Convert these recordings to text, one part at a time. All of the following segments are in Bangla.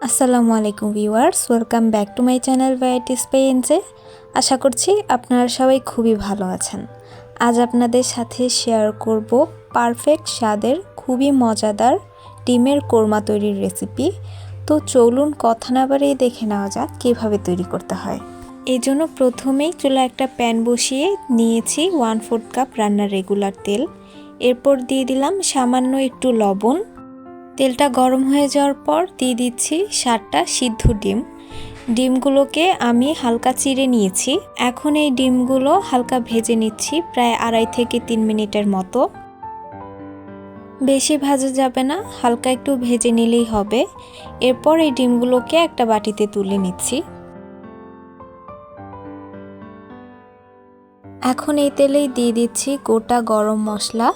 আসসালামু আলাইকুম viewers, welcome back to my channel varieties পেইন্টসে। আশা করছি আপনারা সবাই খুবই ভালো আছেন। আজ আপনাদের সাথে শেয়ার করব পারফেক্ট স্বাদের খুবই মজাদার ডিমের কোরমা তৈরির রেসিপি। তো চলুন কথা না বাড়িয়ে দেখে নেওয়া যাক কীভাবে তৈরি করতে হয়। এই জন্য প্রথমেই চুলায় একটা প্যান বসিয়ে নিয়েছি 1/4 কাপ রান্নার রেগুলার তেল। এরপর দিয়ে দিলাম সামান্য একটু লবণ। তেলটা গরম হয়ে যাওয়ার পর দিয়ে দিচ্ছি 7টা সিদ্ধ ডিম। ডিমগুলোকে আমি হালকা চিড়ে নিয়েছি। এখন এই ডিমগুলো হালকা ভেজে নিচ্ছি প্রায় 2.5 থেকে 3 মিনিটের মতো। বেশি ভাজা যাবে না, হালকা একটু ভেজে নিলেই হবে। এরপর এই ডিমগুলোকে একটা বাটিতে তুলে নিচ্ছি। এখন এই তেলেই দিয়ে দিচ্ছি গোটা গরম মশলা।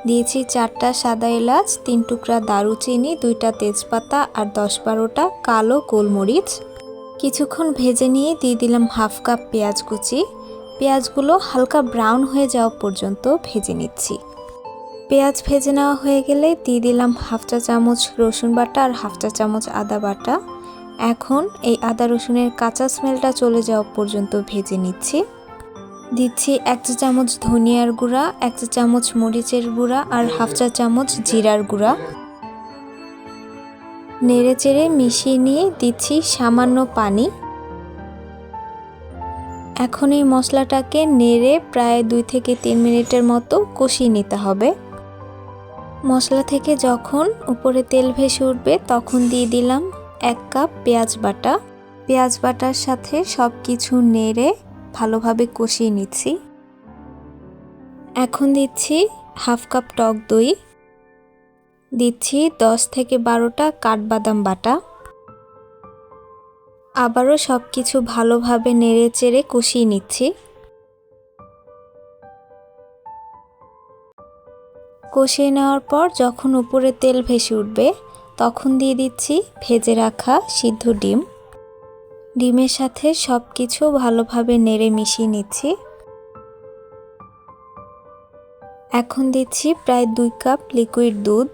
দিয়েছি 4টা সাদা এলাচ, 3 টুকরা দারুচিনি, 2টা তেজপাতা আর 10-12টা কালো গোলমরিচ। কিছুক্ষণ ভেজে নিয়ে দিয়ে দিলাম 1/2 কাপ পেঁয়াজ কুচি। পেঁয়াজগুলো হালকা ব্রাউন হয়ে যাওয়া পর্যন্ত ভেজে নিচ্ছি। পেঁয়াজ ভেজে নেওয়া হয়ে গেলে দিয়ে দিলাম 1/2 চা চামচ রসুন বাটা আর 1/2 চা চামচ আদা বাটা। এখন এই আদা রসুনের কাঁচা স্মেলটা চলে যাওয়া পর্যন্ত ভেজে নিচ্ছি। দিচ্ছি 1 চা চামচ ধনিয়ার গুঁড়া, 1 চা চামচ মরিচের গুঁড়া আর 1/2 চা চামচ জিরার গুঁড়া। নেড়ে চেড়ে মিশিয়ে নিয়ে দিচ্ছি সামান্য পানি। এখন এই মশলাটাকে নেড়ে প্রায় 2 থেকে 3 মিনিটের মতো কষিয়ে নিতে হবে। মশলা থেকে যখন উপরে তেল ভেসে উঠবে তখন দিয়ে দিলাম 1 কাপ পেঁয়াজ বাটা। পেঁয়াজ বাটার সাথে সব কিছু নেড়ে ভালোভাবে কষিয়ে নিচ্ছি। এখন দিচ্ছি 1/2 কাপ টক দই। দিচ্ছি 10 থেকে 12টা কাঠবাদাম বাটা। আবারও সব কিছু ভালোভাবে নেড়ে চেড়ে কষিয়ে নিচ্ছি। কষিয়ে নেওয়ার পর যখন উপরে তেল ভেসে উঠবে তখন দিয়ে দিচ্ছি ভেজে রাখা সিদ্ধ ডিম। ডিমের সাথে সব কিছু ভালোভাবে নেড়ে মিশিয়ে নিচ্ছি। এখন দিচ্ছি প্রায় 2 কাপ লিকুইড দুধ।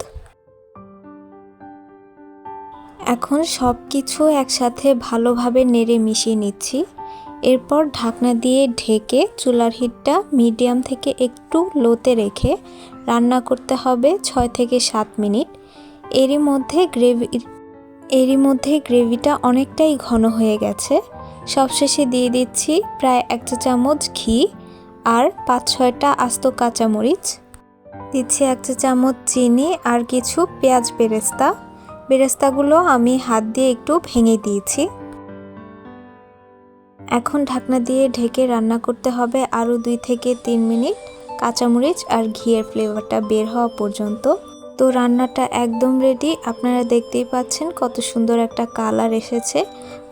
এখন সব কিছু একসাথে ভালোভাবে নেড়ে মিশিয়ে নিচ্ছি। এরপর ঢাকনা দিয়ে ঢেকে চুলার হিটটা মিডিয়াম থেকে একটু লোতে রেখে রান্না করতে হবে 6 থেকে 7 মিনিট। এরই মধ্যে গ্রেভিটা অনেকটাই ঘন হয়ে গেছে। সবশেষে দিয়ে দিচ্ছি প্রায় 1 চা চামচ ঘি আর 5-6টা আস্ত কাঁচামরিচ। দিচ্ছি 1 চা চামচ চিনি আর কিছু পেঁয়াজ বেরেস্তাগুলো আমি হাত দিয়ে একটু ভেঙে দিয়েছি। এখন ঢাকনা দিয়ে ঢেকে রান্না করতে হবে আরও 2 থেকে 3 মিনিট, কাঁচামরিচ আর ঘিয়ের ফ্লেভারটা বের হওয়া পর্যন্ত। তো রান্নাটা একদম রেডি। আপনারা দেখতেই পাচ্ছেন কত সুন্দর একটা কালার এসেছে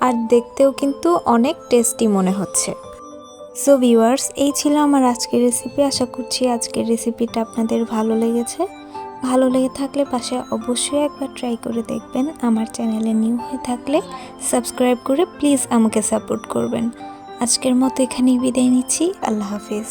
আর দেখতেও কিন্তু অনেক টেস্টি মনে হচ্ছে। সো ভিউয়ার্স, এই ছিল আমার আজকের রেসিপি। আশা করছি আজকের রেসিপিটা আপনাদের ভালো লেগেছে। ভালো লেগে থাকলে পাশে অবশ্যই একবার ট্রাই করে দেখবেন। আমার চ্যানেলে নিউ হয়ে থাকলে সাবস্ক্রাইব করে প্লিজ আমাকে সাপোর্ট করবেন। আজকের মতো এখানেই বিদায় নিচ্ছি। আল্লাহ হাফিজ।